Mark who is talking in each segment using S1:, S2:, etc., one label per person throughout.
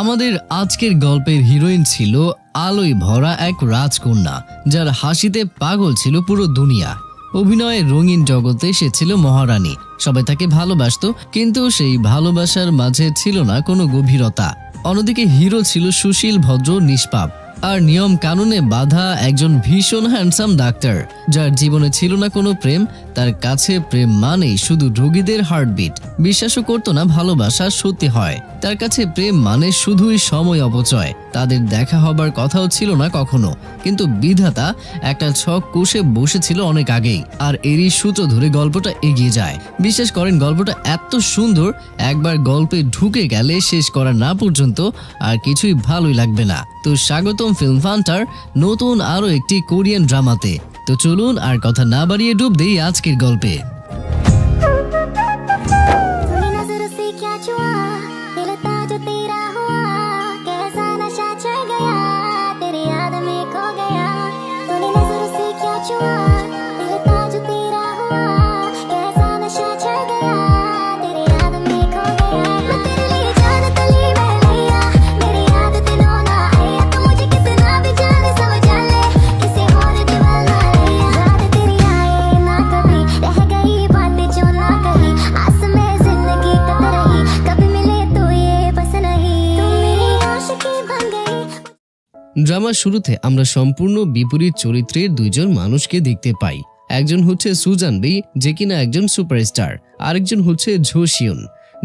S1: আমাদের আজকের গল্পের হিরোইন ছিল আলোয় ভরা এক রাজকন্যা, যার হাসিতে পাগল ছিল পুরো দুনিয়া। অভিনয়ের রঙিন জগতে সে ছিল মহারানী, সবাই তাকে ভালোবাসতো, কিন্তু সেই ভালোবাসার মাঝে ছিল না কোনো গভীরতা। অন্যদিকে হিরো ছিল সুশীল, ভদ্র, নিষ্পাপ আর নিয়ম কানুনে বাঁধা একজন ভীষণ হ্যান্ডসাম ডাক্তার, যার জীবনে ছিল না কোনো প্রেম। তার কাছে প্রেম মানেই শুধু রোগীদের হার্টবিট। বিশ্বাসও করতো না ভালোবাসা সত্যি হয়। তার কাছে প্রেম মানে শুধুই সময় অপচয়। তাদের দেখা হবার কথাও ছিল না কখনো, কিন্তু বিধাতা একটা ছক কষে বসেছিল অনেক আগেই, আর এরই সূত্র ধরে গল্পটা এগিয়ে যায়। বিশ্বাস করেন, গল্পটা এত সুন্দর, একবার গল্পে ঢুকে গেলে শেষ করা না পর্যন্ত আর কিছুই ভালোই লাগবে না। তো স্বাগতম ফিল্ম ফান্টার নতুন আরো একটি কোরিয়ান ড্রামাতে। তো চলুন আর কথা না বাড়িয়ে ডুব দেই আজকের গল্পে। ড্রামার শুরুতে আমরা সম্পূর্ণ বিপরীত চরিত্রের দুইজন মানুষকে দেখতে পাই। একজন হচ্ছে সুজান বি, যে কিনা একজন সুপারস্টার, আরেকজন হচ্ছে ঝো শিউন,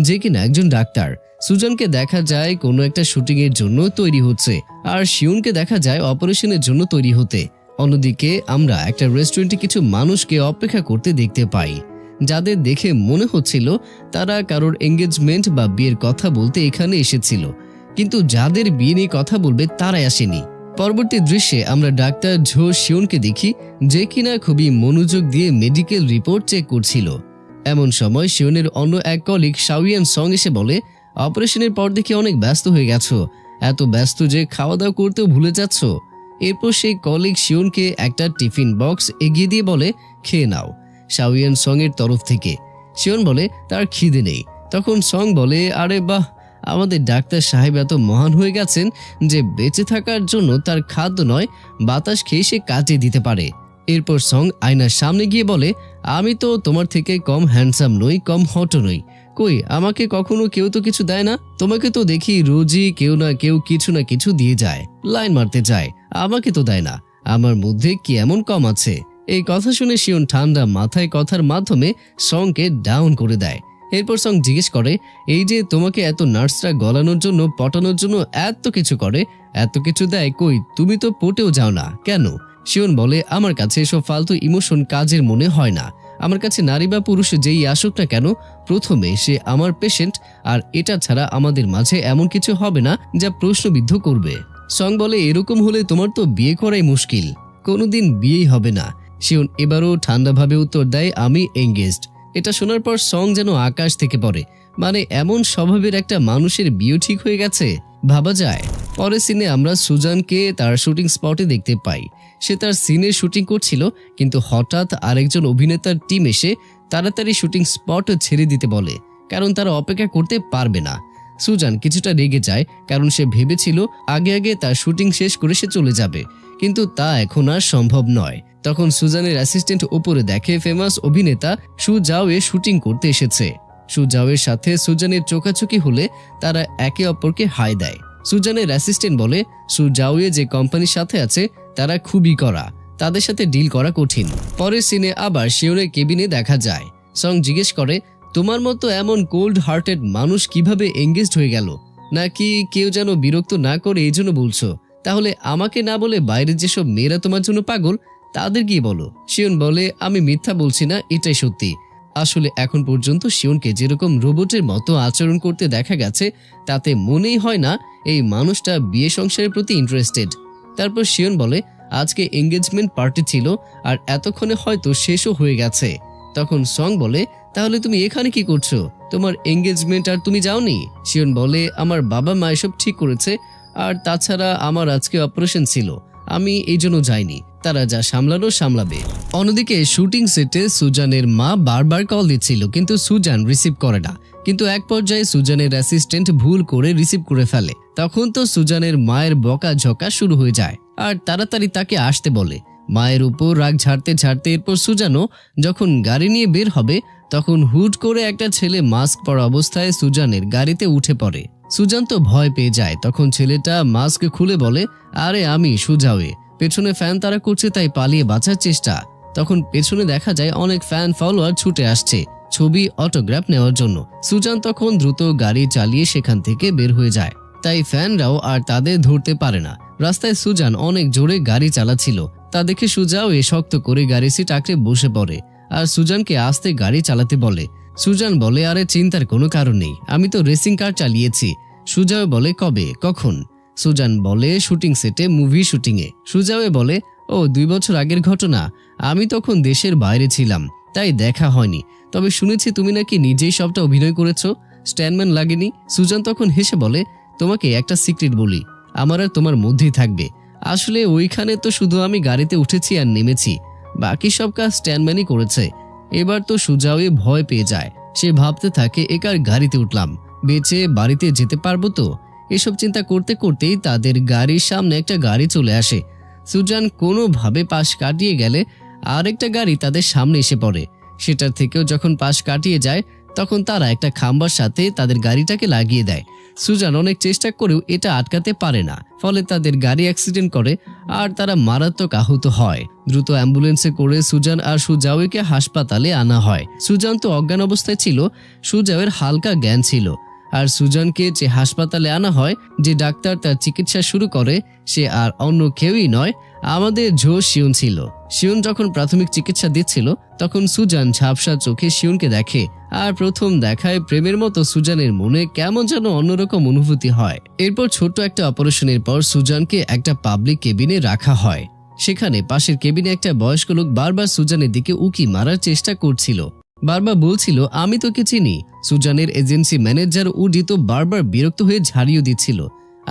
S1: যে কিনা একজন ডাক্তার। সুজানকে দেখা যায় কোনো একটা শুটিং এর জন্য তৈরি হচ্ছে, আর শিউনকে দেখা যায় অপারেশনের জন্য তৈরি হতে। অন্যদিকে আমরা একটা রেস্টুরেন্টে কিছু মানুষকে অপেক্ষা করতে দেখতে পাই, যাদের দেখে মনে হচ্ছিল তারা কারোর এঙ্গেজমেন্ট বা বিয়ের কথা বলতে এখানে এসেছিল, কিন্তু যাদের বিয়ে নিয়ে কথা বলবে তারাই আসেনি। পরবর্তী দৃশ্যে আমরা ডাক্তার ঝো শিউনকে দেখি, যে কিনা খুবই মনোযোগ দিয়ে মেডিকেল রিপোর্ট চেক করছিল। এমন সময় শিউনের অন্য এক কলিগ শাওয়ান সং এসে বলে, অপারেশনের পর দেখে অনেক ব্যস্ত হয়ে গেছো, এত ব্যস্ত যে খাওয়া দাওয়া করতেও ভুলে যাচ্ছ। এরপর সেই কলিগ শিউনকে একটা টিফিন বক্স এগিয়ে দিয়ে বলে, খেয়ে নাও, শাওয়ান সং এর তরফ থেকে। শিউন বলে তার খিদে নেই। তখন সং বলে, আরে বাহ, আমাদের ডাক্তার সাহেব এত মহান হয়ে গেছেন যে বেঁচে থাকার জন্য তার খাদ্য নয়, বাতাস খেয়ে সে কাটিয়ে দিতে পারে। এরপর সং আয়নার সামনে গিয়ে বলে, আমি তো তোমার থেকে কম হ্যান্ডসাম নই, কম হট নই। কই, আমাকে কখনো কেউ তো কিছু দেয় না। তোমাকে তো দেখি রোজই কেউ না কেউ কিছু না কিছু দিয়ে যায়, লাইন মারতে যায়, আমাকে তো দেয় না। আমার মধ্যে কি এমন কম আছে? এই কথা শুনে শিউন ঠান্ডা মাথায় কথার মাধ্যমে সংকে ডাউন করে দেয়। এরপর সং জিজ্ঞেস করে, এই যে তোমাকে এত নার্সরা গলানোর জন্য, পটানোর জন্য এত কিছু করে, এত কিছু দেয়, কই তুমি তো পটেও যাও না কেন? শিউন বলে, আমার কাছে এসব ফালতু ইমোশন কাজের মনে হয় না। আমার কাছে নারী বা পুরুষ যেই আসুক না কেন, প্রথমে সে আমার পেশেন্ট, আর এটা ছাড়া আমাদের মাঝে এমন কিছু হবে না যা প্রশ্নবিদ্ধ করবে। সং বলে, এরকম হলে তোমার তো বিয়ে করাই মুশকিল, কোনোদিন বিয়েই হবে না। শিউন এবারও ঠান্ডাভাবে উত্তর দেয়, আমি এঙ্গেজড। এটা শোনার পর সং যেন আকাশ থেকে পড়ে, মানে এমন স্বভাবের একটা মানুষের বিয়ে ঠিক হয়ে গেছে, ভাবা যায়। পরের সিনে আমরা সুজানকে তার শুটিং স্পটে দেখতে পাই। সে তার সিনের শুটিং করছিল, কিন্তু হঠাৎ আরেকজন অভিনেতার টিম এসে তাড়াতাড়ি শুটিং স্পট ছেড়ে দিতে বলে, কারণ তারা অপেক্ষা করতে পারবে না। সুজান কিছুটা রেগে যায়, কারণ সে ভেবেছিল আগে আগে তার শুটিং শেষ করে সে চলে যাবে, কিন্তু তা এখন আর সম্ভব নয়। তখন সুজানের অ্যাসিস্ট্যান্ট উপরে দেখে ফেমাস অভিনেতা সু জাওয়ে শুটিং করতে এসেছে। সু জাওয়ের সাথে সুজানের চোখাচোখি হলে তারা একে অপরকে হাই দেয়। সুজানের অ্যাসিস্ট্যান্ট বলে, সু জাওয়ে যে কোম্পানির সাথে আছে তারা খুবই কড়া, তাদের সাথে ডিল করা কঠিন। পরের সিনে আবার শিউনের কেবিনে দেখা যায়। সং জিজ্ঞেস করে, তোমার মতো এমন কোল্ড হার্টেড মানুষ কিভাবে এঙ্গেজড হয়ে গেল? নাকি কেউ যেন বিরক্ত না করে এই জন্য বলছো? তাহলে আমাকে না বলে বাইরের যেসব মেয়েরা তোমার জন্য পাগল তাদের গিয়ে বলো। শিউন বলে, আমি মিথ্যা বলছি না, এটাই সত্যি। আসলে এখন পর্যন্ত শিউনকে যেরকম রোবটের মতো আচরণ করতে দেখা গেছে, তাতে মনেই হয় না এই মানুষটা বিয়ে সংসারের প্রতি ইন্টারেস্টেড। তারপর শিউন বলে, আজকে এঙ্গেজমেন্ট পার্টি ছিল, আর এতক্ষণে হয়তো শেষও হয়ে গেছে। তখন সং বলে, তাহলে তুমি এখানে কি করছো? তোমার এঙ্গেজমেন্ট আর তুমি যাওনি? শিউন বলে, আমার বাবা মা এসব ঠিক করেছে, আর তাছাড়া আমার আজকে অপারেশন ছিল, আমি এই জন্য যাইনি, তারা যা সামলানো সামলাবে। অন্যদিকে শুটিং সেটে সুজানের মা বারবার কল দিচ্ছিল, কিন্তু সুজান রিসিভ করে না, কিন্তু এক পর্যায়ে সুজানের অ্যাসিস্ট্যান্ট ভুল করে রিসিভ করে ফেলে। তখন তো সুজানের মায়ের বকাঝকা শুরু হয়ে যায় আর তাড়াতাড়ি তাকে আসতে বলে। মায়ের উপর রাগ ঝাড়তে ঝাড়তে এরপর সুজানও যখন গাড়ি নিয়ে বের হবে তখন হুট করে একটা ছেলে মাস্ক পরা অবস্থায় সুজানের গাড়িতে উঠে পড়ে। সুজান তো ভয় পেয়ে যায়। তখন ছেলেটা মাস্ক খুলে বলে, আরে আমি সুজাওয়ে। পেছনে ফ্যান তাড়া করছে তাই পালিয়ে বাঁচার চেষ্টা। তখন পেছনে দেখা যায় অনেক ফ্যান ফলোয়ার ছুটে আসছে ছবি অটোগ্রাফ নেওয়ার জন্য। সুজান তখন দ্রুত গাড়ি চালিয়ে সেখান থেকে বের হয়ে যায়, তাই ফ্যানরাও আর তাদের ধরতে পারে না। রাস্তায় সুজান অনেক জোরে গাড়ি চালাচ্ছিল, তা দেখে সুজাওয়ে শক্ত করে গাড়ি সিট আঁকড়ে বসে পড়ে আর সুজানকে আস্তে গাড়ি চালাতে বলে। সুজান বলে, আরে চিন্তার কোনো কারণ নেই, আমি তো রেসিং কার চালিয়েছি। সুজাওয়ে বলে, কবে, কখন? সুজান বলে, শুটিং সেটে, মুভি শুটিংয়ে। সুজাওয়ে বলে, ও 2 বছর আগের ঘটনা, আমি তখন দেশের বাইরে ছিলাম তাই দেখা হয়নি, তবে শুনেছি তুমি নাকি নিজেই সবটা অভিনয় করেছো, স্ট্যান্ডম্যান লাগেনি। সুজান তখন হেসে বলে, তোমাকে একটা সিক্রেট বলি, আমার আর তোমার মধ্যেই থাকবে। আসলে ওইখানে তো শুধু আমি গাড়িতে উঠেছি আর নেমেছি, বাকি সব কাজ স্ট্যান্ডম্যানই করেছে। এবার তো সুজাওয়ে ভয় পেয়ে যায়, সে ভাবতে থাকে একার গাড়িতে উঠলাম, বেঁচে বাড়িতে যেতে পারবো তো? এসব চিন্তা করতে করতেই তাদের গাড়ির সামনে একটা গাড়ি চলে আসে। সুজান কোনোভাবে পাশ কাটিয়ে গেলে আরেকটা গাড়ি তাদের সামনে এসে পড়ে। সেটার থেকেও যখন পাশ কাটিয়ে যায় তখন তারা একটা খাম্বার সাথে তাদের গাড়িটাকে লাগিয়ে দেয়। সুজান অনেক চেষ্টা করেও এটা আটকাতে পারে না, ফলে তাদের গাড়ি অ্যাক্সিডেন্ট করে আর তারা মারাত্মক আহত হয়। দ্রুত অ্যাম্বুলেন্সে করে সুজান আর সুজাওয়েকে হাসপাতালে আনা হয়। সুজান তো অজ্ঞান অবস্থায় ছিল, সুজাওয়ের হালকা জ্ঞান ছিল। আর সুজানকে যে হাসপাতালে আনা হয়, যে ডাক্তার তার চিকিৎসা শুরু করে, সে আর অন্য কেউই নয়, আমাদের জো শিউন ছিল। শিউন যখন প্রাথমিক চিকিৎসা দিচ্ছিল তখন সুজান ঝাপসা চোখে শিউনকে দেখে আর প্রথম দেখায় প্রেমের মতো সুজানের মনে কেমন যেন অন্যরকম অনুভূতি হয়। এরপর ছোট্ট একটা অপারেশনের পর সুজানকে একটা পাবলিক কেবিনে রাখা হয়। সেখানে পাশের কেবিনে একটা বয়স্ক লোক বারবার সুজানের দিকে উকি মারার চেষ্টা করছিল, বারবার বলছিল, আমি তোকে চিনি। সুজানের এজেন্সি ম্যানেজার উডি তো বারবার বিরক্ত হয়ে ঝাড়িয়ে দিচ্ছিল।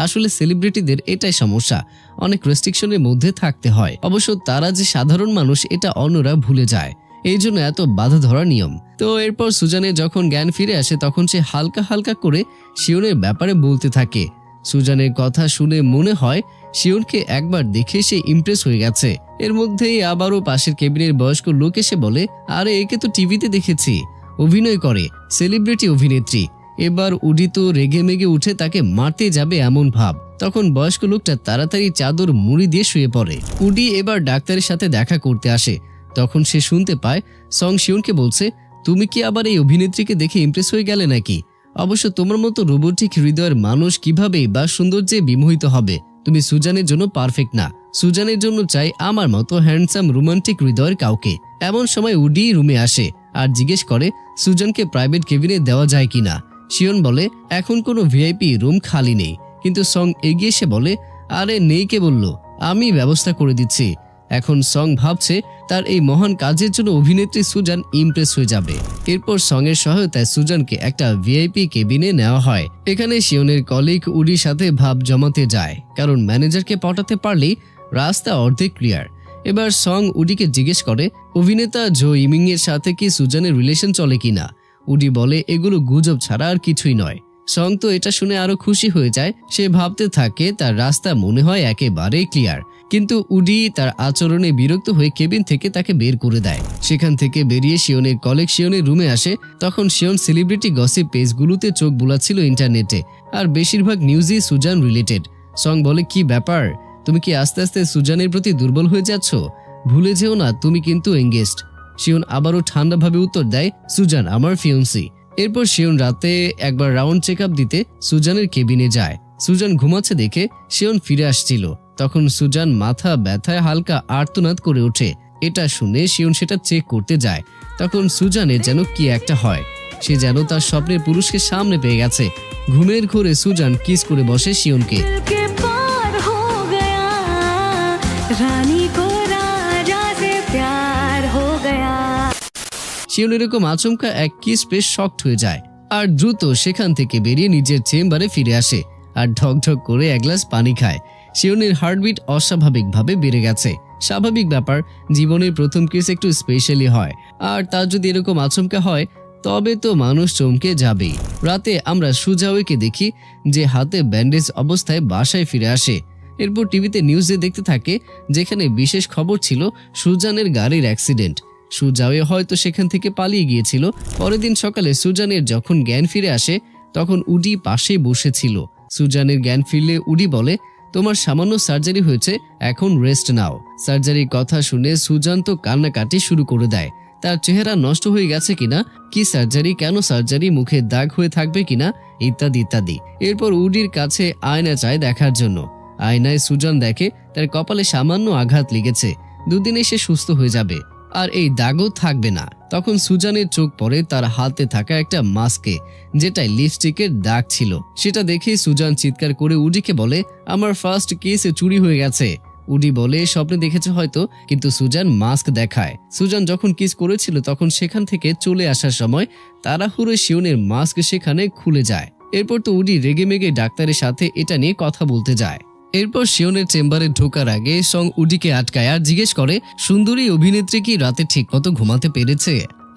S1: আসলে সেলিব্রিটিদের এটাই সমস্যা, অনেক রেস্ট্রিকশনের মধ্যে থাকতে হয়। অবশ্য তারা যে সাধারণ মানুষ এটা অন্যরা ভুলে যায়, এই জন্য এত বাধা ধরা নিয়ম। তো এরপর সুজানের যখন জ্ঞান ফিরে আসে তখন সে হালকা হালকা করে শিওনের ব্যাপারে বলতে থাকে। সুজানের কথা শুনে মনে হয় শিওনকে একবার দেখে সে ইমপ্রেস হয়ে গেছে। এর মধ্যেই আবারও পাশের কেবিনের বয়স্ক লোক এসে বলে, আরে একে তো টিভিতে দেখেছি, অভিনয় করে, সেলিব্রিটি অভিনেত্রী। এবার উডি তো রেগে মেগে উঠে তাকে মারতে যাবে এমন ভাব। তখন বয়স্ক লোকটা তাড়াতাড়ি চাদর মুড়ি দিয়ে শুয়ে পড়ে। উডি এবার ডাক্তারের সাথে দেখা করতে আসে। তখন সে শুনতে পায় সং শিউনকে বলছে, তুমি কি আবার এই অভিনেত্রীকে দেখে ইমপ্রেস হয়ে গেলে নাকি? অবশ্য তোমার মতো রোবোটিক হৃদয়ের মানুষ কিভাবে বা সৌন্দর্যে বিমোহিত হবে? তুমি সুজানের জন্য পারফেক্ট না। সুজানের জন্য চাই আমার মতো হ্যান্ডসাম রোমান্টিক হৃদয়ের কাউকে। এমন সময় উডি রুমে আসে আর জিজ্ঞেস করে সুজানকে প্রাইভেট কেবিনে দেওয়া যায় কিনা। শিওন বলে, এখন কোনো ভিআইপি রুম খালি নেই। কিন্তু সং এগিয়ে এসে বলে, আরে নেই কে বলল, আমি ব্যবস্থা করে দিচ্ছি। এখন সং ভাবছে তার এই মহান কাজের জন্য অভিনেত্রী সুজান ইমপ্রেস হয়ে যাবে। এরপর সং এর সহায়তায় সুজানকে একটা ভিআইপি কেবিনে নেওয়া হয়। এখানে শিওনের কলিগ উডির সাথে ভাব জমাতে যায়, কারণ ম্যানেজারকে পটাতে পারলেই রাস্তা অর্ধেক ক্লিয়ার। এবার সং উডিকে জিজ্ঞেস করে, অভিনেতা জো ইমিং এর সাথে কি সুজানের রিলেশন চলে কিনা। উডি বলে, এগুলো গুজব ছাড়া আর কিছুই নয়। সং তো এটা শুনে আরো খুশি হয়ে যায়। সে ভাবতে থাকে তার রাস্তা মনে হয় একেবারে ক্লিয়ার। কিন্তু উডি তার আচরণে বিরক্ত হয়ে কেবিন থেকে তাকে বের করে দেয়। সেখান থেকে বেরিয়ে শিওনের কলিগ শিওনের রুমে আসে। তখন শিওন সেলিব্রিটি গসিপ পেজগুলোতে চোখ বুলাচ্ছিল ইন্টারনেটে, আর বেশিরভাগ নিউজই সুজান রিলেটেড। সং বলে, কি ব্যাপার, তুমি কি আস্তে আস্তে সুজানের প্রতি দুর্বল হয়ে যাচ্ছ? ভুলে যেও না তুমি কিন্তু এঙ্গেজড। শিওন আবারও ঠান্ডাভাবে উত্তর দেয়, সুজান আমার ফিয়ন্সি। এরপর শিওন রাতে একবার রাউন্ড চেক আপ দিতে সুজানের কেবিনে যায়। সুজান ঘুমাচ্ছে দেখে শিওন ফিরে আসছিল। তখন সুজান মাথা ব্যথায় হালকা আর্তনাদ করে ওঠে। এটা শুনে শিওন সেটা চেক করতে যায়। তখন সুজানের যেন কি একটা হয়, সে যেন তার স্বপ্নের পুরুষকে সামনে পেয়ে গেছে। ঘুমের ঘোরে সুজান কিস করে বসে শিওনকে। শিওন এরকম আচমকা এক কিস পেয়ে শকড হয়ে যায় আর দ্রুত সেখান থেকে বেরিয়ে নিজের চেম্বারে ফিরে আসে আর ঢকঢক করে এক গ্লাস পানি খায়। শিওনের হার্টবিট অস্বাভাবিকভাবে বেড়ে গেছে। স্বাভাবিক ব্যাপার, জীবনের প্রথম কিস একটু স্পেশালি হয়, আর তার যদি এরকম আচমকা হয় তবে তো মানুষ চমকে যাবেই। রাতে আমরা সুজাওয়েকে দেখি যে হাতে ব্যান্ডেজ অবস্থায় বাসায় ফিরে আসে। এরপর টিভিতে নিউজে দেখতে থাকে যেখানে বিশেষ খবর ছিল সুজানের গাড়ির অ্যাক্সিডেন্ট। সুজাওয়ে হয়তো সেখান থেকে পালিয়ে গিয়েছিল। পরের দিন সকালে সুজানের যখন জ্ঞান ফিরে আসে তখন উডি পাশেই বসেছিল। সুজানের জ্ঞান ফিরলে উডি বলে, তোমার সামান্য সার্জারি হয়েছে, এখন রেস্ট নাও। সার্জারির কথা শুনে সুজান তো কান্নাকাটি শুরু করে দেয়। তার চেহারা নষ্ট হয়ে গেছে কিনা, কি সার্জারি, কেন সার্জারি, মুখে দাগ হয়ে থাকবে কিনা, ইত্যাদি ইত্যাদি। এরপর উডির কাছে আয়না চায় দেখার জন্য। আয়নায় সুজান দেখে তার কপালে সামান্য আঘাত লেগেছে, দুদিনে সে সুস্থ হয়ে যাবে, আর এই দাগও থাকবে না। তখন সুজানের চোখ পড়ে তার হাতে থাকা একটা মাস্কে, যেটায় লিপস্টিকের দাগ ছিল। সেটা দেখে সুজান চিৎকার করে উডিকে বলে, আমার ফার্স্ট কিস চুরি হয়ে গেছে। উডি বলে, স্বপ্নে দেখেছে হয়তো, কিন্তু সুজান মাস্ক দেখায়। সুজান যখন কিস করেছিল তখন সেখান থেকে চলে আসার সময় তাড়াহুড়ো শিওনের মাস্ক সেখানে খুলে যায়। এরপর তো উডি রেগেমেগে ডাক্তারের সাথে এটা নিয়ে কথা বলতে যায়। এরপর শিওনের চেম্বারে ঢোকার আগে সং উডিকে আটকায় আর জিজ্ঞেস করে, সুন্দরী অভিনেত্রী কি রাতে ঠিকমতো ঘুমাতে পেরেছে?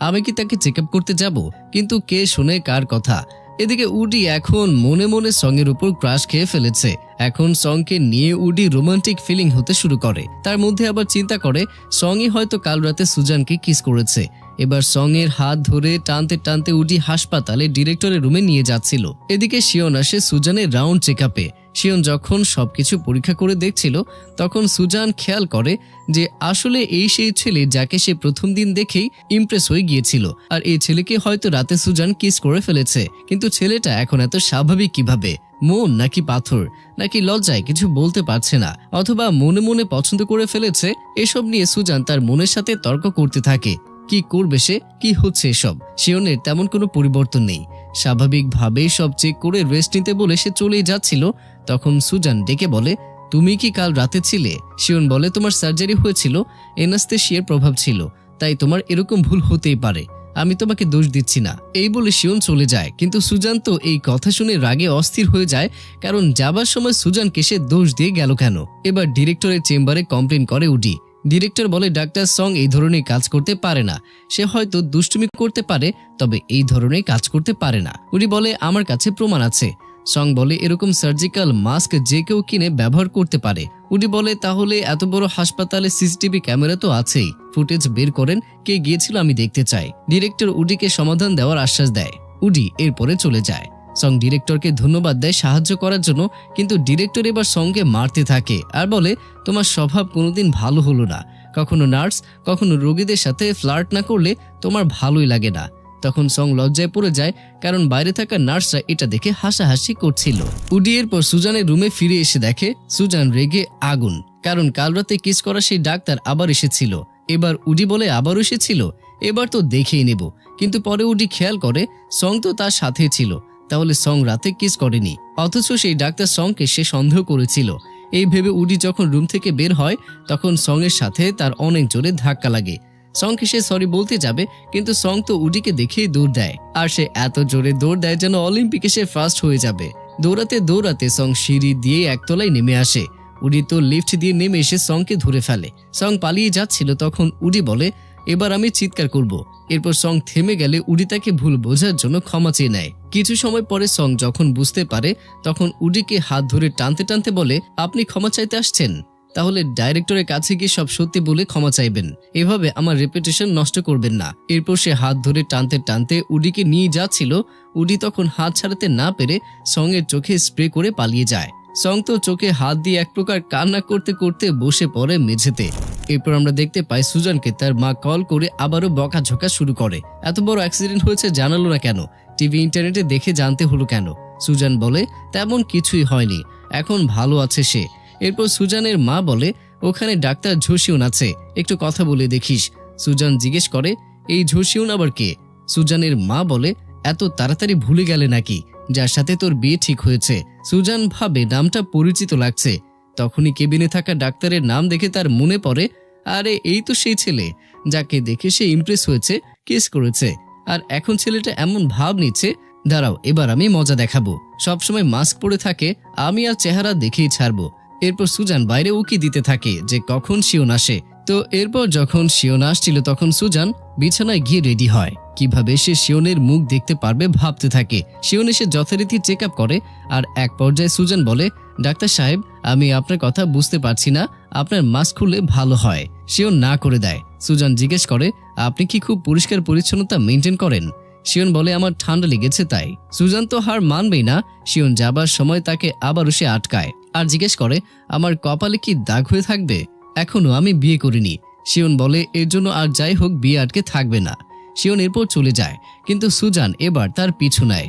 S1: আমি কি তাকে চেক আপ করতে যাব? কিন্তু কে শোনে কার কথা? এদিকে উডি এখন মনে মনে সঙ্গের উপর ক্রাশ খেয়ে ফেলেছে। এখন সঙ্গকে নিয়ে উডি রোমান্টিক ফিলিং হতে শুরু করে। তার মধ্যে আবার চিন্তা করে সঙ্গই হয়তো কাল রাতে সুজানকে কিস করেছে। এবার সঙ্গের হাত ধরে টানতে টানতে উডি হাসপাতালে ডিরেক্টরের রুমে নিয়ে যাচ্ছিল। এদিকে শিওন আসে সুজানের রাউন্ড চেক আপে। শিওন যখন সবকিছু পরীক্ষা করে দেখছিল তখন সুজান খেয়াল করে যে আসলে এই সেই ছেলে যাকে সে প্রথম দিন দেখেই ইমপ্রেস হয়ে গিয়েছিল, আর এই ছেলেকে হয়তো রাতে সুজান কিস করে ফেলেছে। কিন্তু ছেলেটা এখন এত স্বাভাবিক কিভাবে? মন নাকি পাথর, নাকি লজ্জায় কিছু বলতে পারছে না, অথবা মনে মনে পছন্দ করে ফেলেছে? এসব নিয়ে সুজান তার মনের সাথে তর্ক করতে থাকে। কি করবে সে? কি হচ্ছে এসব? শিওনের তেমন কোনো পরিবর্তন নেই, স্বাভাবিকভাবেই সব চেক করে রেস্ট নিতে বলে সে চলেই যাচ্ছিল। তখন সুজান ডেকে বলে, তুমি কি কাল রাতে ছিলে? শিওন বলে, তোমার সার্জারি হয়েছিল, অ্যানাস্থেসিয়ার প্রভাব ছিল, তাই তোমার এরকম ভুল হতেই পারে, আমি তোমাকে দোষ দিচ্ছি না। এই বলে শিওন চলে যায়। কিন্তু সুজান তো এই কথা শুনে রাগে অস্থির হয়ে যায়, কারণ যাবার সময় সুজানকে সে দোষ দিয়ে গেল কেন। এবার ডিরেক্টরের চেম্বারে কমপ্লেন করে উডি। ডিরেক্টর বলে, ডাক্তার সং এই ধরনের কাজ করতে পারে না, সে হয়তো দুষ্টুমি করতে পারে, তবে এই ধরনের কাজ করতে পারে না। উডি বলে, আমার কাছে প্রমাণ আছে। সং বলে, এরকম সার্জিক্যাল মাস্ক যে কেউ কিনে ব্যবহার করতে পারে। উডি বলে, তাহলে এত বড় হাসপাতালে সিসিটিভি ক্যামেরা তো আছেই, ফুটেজ বের করেন, কে গিয়েছিল আমি দেখতে চাই। ডিরেক্টর উডিকে সমাধান দেওয়ার আশ্বাস দেয়। উডি এরপরে চলে যায়। সং ডিরেক্টরকে ধন্যবাদ দেয় সাহায্য করার জন্য, কিন্তু ডিরেক্টর এবার সঙ্গে মারতে থাকে আর বলে, তোমার স্বভাব কোনোদিন ভালো হলো না, কখনো নার্স কখনো রোগীদের সাথে ফ্লার্ট না করলে তোমার ভালোই লাগে না। তখন সং লজ্জায় পড়ে যায়, কারণ বাইরে থাকা নার্সরা এটা দেখে হাসাহাসি করছিল। উডি এরপর সুজানের রুমে ফিরে এসে দেখে সুজান রেগে আগুন, কারণ কাল রাতে কিস করা সেই ডাক্তার আবার এসেছিল। এবার উডি বলে, আবারও এসেছিল, এবার তো দেখেই নেব। কিন্তু পরে উডি খেয়াল করে সং তো তার সাথে ছিল, তাহলে সং রাতে কিস করেনি, অথচ সেই ডাক্তার সংকে সে সন্দেহ করেছিল। এই ভেবে উডি যখন রুম থেকে বের হয় তখন সং এর সাথে তার অনেক জোরে ধাক্কা লাগে। সংকে সে সরি বলতে যাবে, কিন্তু সং তো উডিকে দেখেই দৌড় দেয়, আর সে এত জোরে দৌড় দেয় যেন অলিম্পিকে সে ফার্স্ট হয়ে যাবে। দৌড়াতে দৌড়াতে সং সিঁড়ি দিয়ে একতলায় নেমে আসে। উডি তো লিফট দিয়ে নেমে এসে সংকে ধরে ফেলে। সং পালিয়ে যাচ্ছিল, তখন উডি বলে, এবার আমি চিৎকার করব। এরপর সং থেমে গেলে উডি তাকে ভুল বোঝার জন্য ক্ষমা চেয়ে নেয়। কিছু সময় পরে সং যখন বুঝতে পারে তখন উডিকে হাত ধরে টানতে টানতে বলে, আপনি ক্ষমা চাইতে আসছেন? তাহলে ডাইরেক্টরের কাছে গিয়ে সব সত্যি বলে ক্ষমা চাইবেন, এভাবে আমার রেপুটেশন নষ্ট করবেন না। এরপর সে হাত ধরে টানতে টানতে উডিকে নিয়ে যাচ্ছিল। উডি তখন হাত ছাড়াতে না পেরে সং এর চোখে স্প্রে করে পালিয়ে যায়। সং তো চোখে হাত দিয়ে এক প্রকার কান্না করতে করতে বসে পড়ে মেঝেতে। এরপর আমরা দেখতে পাই সুজানকে তার মা কল করে আবারও বকাঝকা শুরু করে। এত বড় অ্যাক্সিডেন্ট হয়েছে জানালো না কেন? টিভি ইন্টারনেটে দেখে জানতে হলো কেন? সুজান বলে, তেমন কিছুই হয়নি, এখন ভালো আছে সে। এরপর সুজানের মা বলে, ওখানে ডাক্তার ঝোশিউন আছে, একটু কথা বলে দেখিস। সুজান জিজ্ঞেস করে, এই ঝোশিউন আবার কে? সুজানের মা বলে, এত তাড়াতাড়ি ভুলে গেলে নাকি, যার সাথে তোর বিয়ে ঠিক হয়েছে? সুজান ভাবে নামটা পরিচিত লাগছে। তখনই কেবিনে থাকা ডাক্তারের নাম দেখে তার মনে পড়ে, আরে এই তো সেই ছেলে যাকে দেখে সে ইমপ্রেস হয়েছে, কিস করেছে, আর এখন ছেলেটা এমন ভাব নিচ্ছে। দাঁড়াও, এবার আমি মজা দেখাবো। সবসময় মাস্ক পরে থাকে, আমি আর চেহারা দেখেই ছাড়বো। এরপর সুজান বাইরে উকি দিতে থাকে যে কখন শিওন আসে। তো এরপর যখন শিওন আসছিল তখন সুজান বিছানায় গিয়ে রেডি হয়। কিভাবে সে শিওনের মুখ দেখতে পারবে ভাবতে থাকে। শিওন এসে যথারীতি চেক আপ করে আর এক পর্যায়ে সুজান বলে, ডাক্তার সাহেব, আমি আপনার কথা বুঝতে পারছি না, আপনার মাস্ক খুললে ভালো হয়। শিওন না করে দেয়। সুজান জিজ্ঞেস করে, আপনি কি খুব পরিষ্কার পরিচ্ছন্নতা মেনটেন করেন? শিওন বলে, আমার ঠান্ডা লেগেছে তাই। সুজান তো হার মানবেই না। শিওন যাবার সময় তাকে আবারও সে আটকায় আর জিজ্ঞেস করে, আমার কপালে কি দাগ হয়ে থাকবে? এখনো আমি বিয়ে করিনি। শিওন বলে, এর জন্য আর যাই হোক বিয়ে আটকে থাকবে না। শিওন এরপর চলে যায়, কিন্তু সুজান এবার তার পিছু নেয়।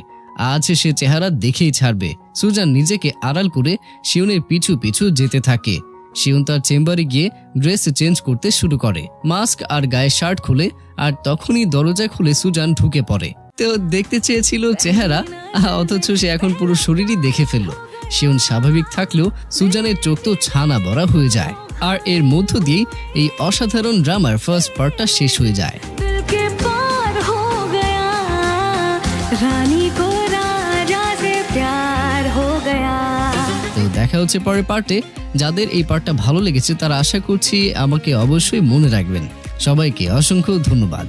S1: আজ সে চেহারা দেখেই ছাড়বে। সুজান নিজেকে আড়াল করে শিওনের পিছু পিছু যেতে থাকে। শিওন তার চেম্বারে গিয়ে ড্রেস চেঞ্জ করতে শুরু করে, মাস্ক আর গায়ে শার্ট খুলে, আর তখনই দরজা খুলে সুজান ঢুকে পড়ে। তো দেখতে চেয়েছিল চেহারা, অথচ সে এখন পুরো শরীরই দেখে ফেলল। শিওন স্বাভাবিক থাকলেও সুজানের চোখ তো ছানা বড়া হয়ে যায়। আর এর মধ্য দিয়েই এই অসাধারণ ড্রামার ফার্স্ট পার্টটা শেষ হয়ে যায়। তো দেখা হচ্ছে পরের পার্টে। যাদের এই পার্টটা ভালো লেগেছে তারা আশা করছি আমাকে অবশ্যই মনে রাখবেন। সবাইকে অসংখ্য ধন্যবাদ।